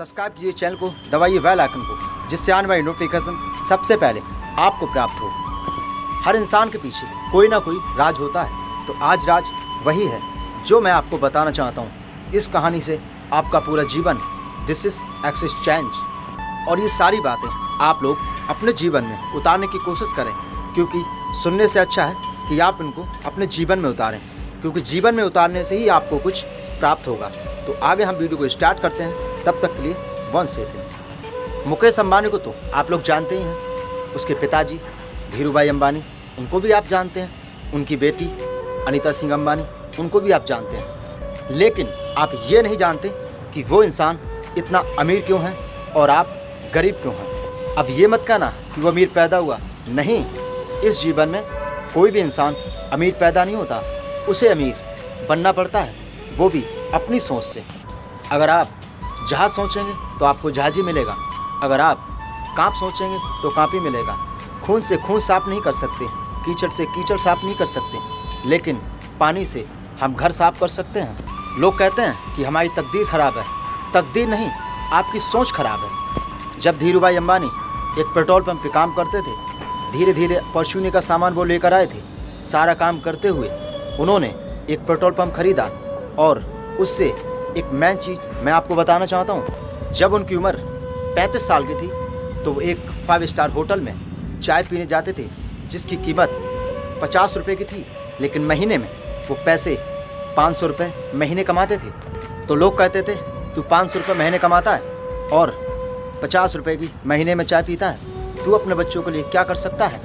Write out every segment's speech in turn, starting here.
Subscribe कीजिए channel को, दबाइए बेल आइकन को, जिससे आने वाली नोटिफिकेशन सबसे पहले आपको प्राप्त हो। हर इंसान के पीछे कोई ना कोई राज होता है, तो आज राज वही है जो मैं आपको बताना चाहता हूँ। इस कहानी से आपका पूरा जीवन दिस इज एक्सिस चेंज, और ये सारी बातें आप लोग अपने जीवन में उतारने की कोशिश करें, क्योंकि सुनने से अच्छा है कि आप इनको अपने जीवन में उतारें, क्योंकि जीवन में उतारने से ही आपको कुछ प्राप्त होगा। तो आगे हम वीडियो को स्टार्ट करते हैं, तब तक के लिए 1 सेकंड। मुकेश अंबानी को तो आप लोग जानते ही हैं, उसके पिताजी धीरूभाई अंबानी, उनको भी आप जानते हैं, उनकी बेटी अनीता सिंह अंबानी, उनको भी आप जानते हैं। लेकिन आप ये नहीं जानते कि वो इंसान इतना अमीर क्यों है और आप गरीब क्यों हैं। अब ये मत कहना कि वो अमीर पैदा हुआ, नहीं, इस जीवन में कोई भी इंसान अमीर पैदा नहीं होता, उसे अमीर बनना पड़ता है, वो भी अपनी सोच से। अगर आप जहाज सोचेंगे तो आपको जहाज ही मिलेगा, अगर आप कांप सोचेंगे तो कांप ही मिलेगा। खून से खून साफ नहीं कर सकते, कीचड़ से कीचड़ साफ नहीं कर सकते, लेकिन पानी से हम घर साफ कर सकते हैं। लोग कहते हैं कि हमारी तकदीर खराब है, तकदीर नहीं, आपकी सोच खराब है। जब धीरूभाई अंबानी एक पेट्रोल पंप पे काम करते थे, धीरे धीरे परचूनी का सामान वो लेकर आए थे। सारा काम करते हुए उन्होंने एक पेट्रोल पंप खरीदा, और उससे एक मेन चीज़ मैं आपको बताना चाहता हूँ। जब उनकी उम्र 35 साल की थी, तो वो एक 5 स्टार होटल में चाय पीने जाते थे, जिसकी कीमत 50 रुपये की थी, लेकिन महीने में वो पैसे 500 रुपये महीने कमाते थे। तो लोग कहते थे, तू 500 रुपये महीने कमाता है और 50 रुपये की महीने में चाय पीता है, तू अपने बच्चों के लिए क्या कर सकता है।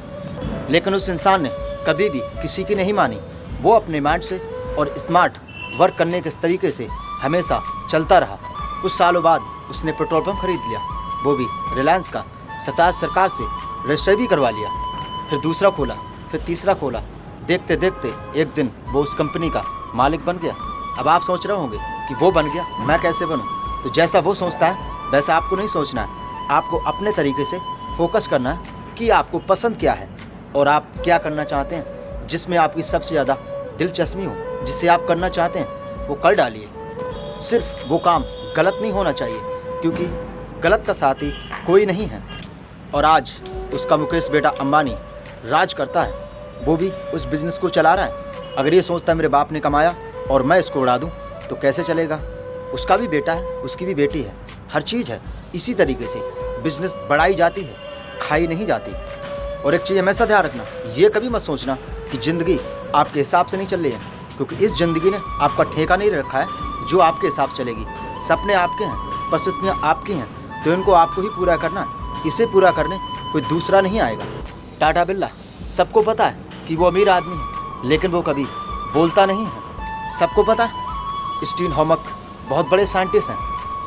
लेकिन उस इंसान ने कभी भी किसी की नहीं मानी। वो अपने माइंड से और स्मार्ट वर्क करने के तरीके से हमेशा चलता रहा। कुछ सालों बाद उसने पेट्रोल पंप खरीद लिया, वो भी रिलायंस का, सरकार से रजिस्टर भी करवा लिया। फिर दूसरा खोला, फिर तीसरा खोला। देखते देखते एक दिन वो उस कंपनी का मालिक बन गया। अब आप सोच रहे होंगे कि वो बन गया, मैं कैसे बनूं? तो जैसा वो सोचता है वैसा आपको नहीं सोचना है। आपको अपने तरीके से फोकस करना है कि आपको पसंद क्या है और आप क्या करना चाहते हैं, जिसमें आपकी सबसे ज़्यादा दिलचस्पी हो, जिसे आप करना चाहते हैं वो कर डालिए। सिर्फ वो काम गलत नहीं होना चाहिए, क्योंकि गलत का साथी कोई नहीं है। और आज उसका मुकेश बेटा अंबानी राज करता है, वो भी उस बिज़नेस को चला रहा है। अगर ये सोचता है मेरे बाप ने कमाया और मैं इसको उड़ा दूँ, तो कैसे चलेगा। उसका भी बेटा है, उसकी भी बेटी है, हर चीज़ है। इसी तरीके से बिज़नेस बढ़ाई जाती है, खाई नहीं जाती। और एक चीज़ हमेशा ध्यान रखना, ये कभी मत सोचना कि ज़िंदगी आपके हिसाब से नहीं चल रही है, क्योंकि इस ज़िंदगी ने आपका ठेका नहीं रखा है जो आपके हिसाब से चलेगी। सपने आपके हैं, परिस्थितियाँ आपकी हैं, तो इनको आपको ही पूरा करना है। इसे पूरा करने कोई दूसरा नहीं आएगा। टाटा बिरला, सबको पता है कि वो अमीर आदमी है, लेकिन वो कभी बोलता नहीं है। सबको पता है स्टीन हॉमक बहुत बड़े साइंटिस्ट हैं,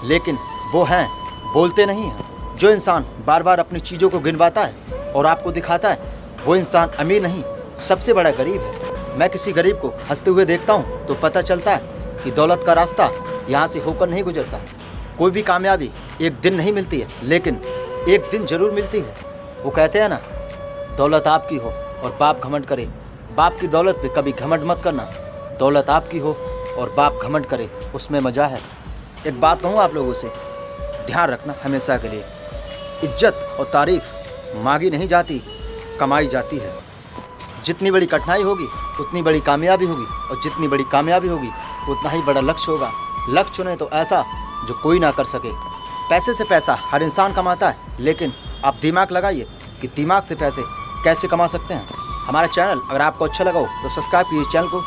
लेकिन वो हैं, बोलते नहीं हैं। जो इंसान बार बार अपनी चीज़ों को गिनवाता है और आपको दिखाता है, वो इंसान अमीर नहीं, सबसे बड़ा गरीब है। मैं किसी गरीब को हंसते हुए देखता हूँ तो पता चलता है कि दौलत का रास्ता यहाँ से होकर नहीं गुजरता। कोई भी कामयाबी एक दिन नहीं मिलती है, लेकिन एक दिन जरूर मिलती है। वो कहते हैं ना, दौलत आपकी हो और बाप घमंड करे। बाप की दौलत पे कभी घमंड मत करना। दौलत आपकी हो और बाप घमंड करे, उसमें मज़ा है। एक बात कहूँ आप लोगों से, ध्यान रखना हमेशा के लिए, इज्जत और तारीफ मांगी नहीं जाती, कमाई जाती है। जितनी बड़ी कठिनाई होगी उतनी बड़ी कामयाबी होगी, और जितनी बड़ी कामयाबी होगी उतना ही बड़ा लक्ष्य होगा। लक्ष्य चुने तो ऐसा जो कोई ना कर सके। पैसे से पैसा हर इंसान कमाता है, लेकिन आप दिमाग लगाइए कि दिमाग से पैसे कैसे कमा सकते हैं। हमारा चैनल अगर आपको अच्छा लगा हो तो सब्सक्राइब कीजिए चैनल को,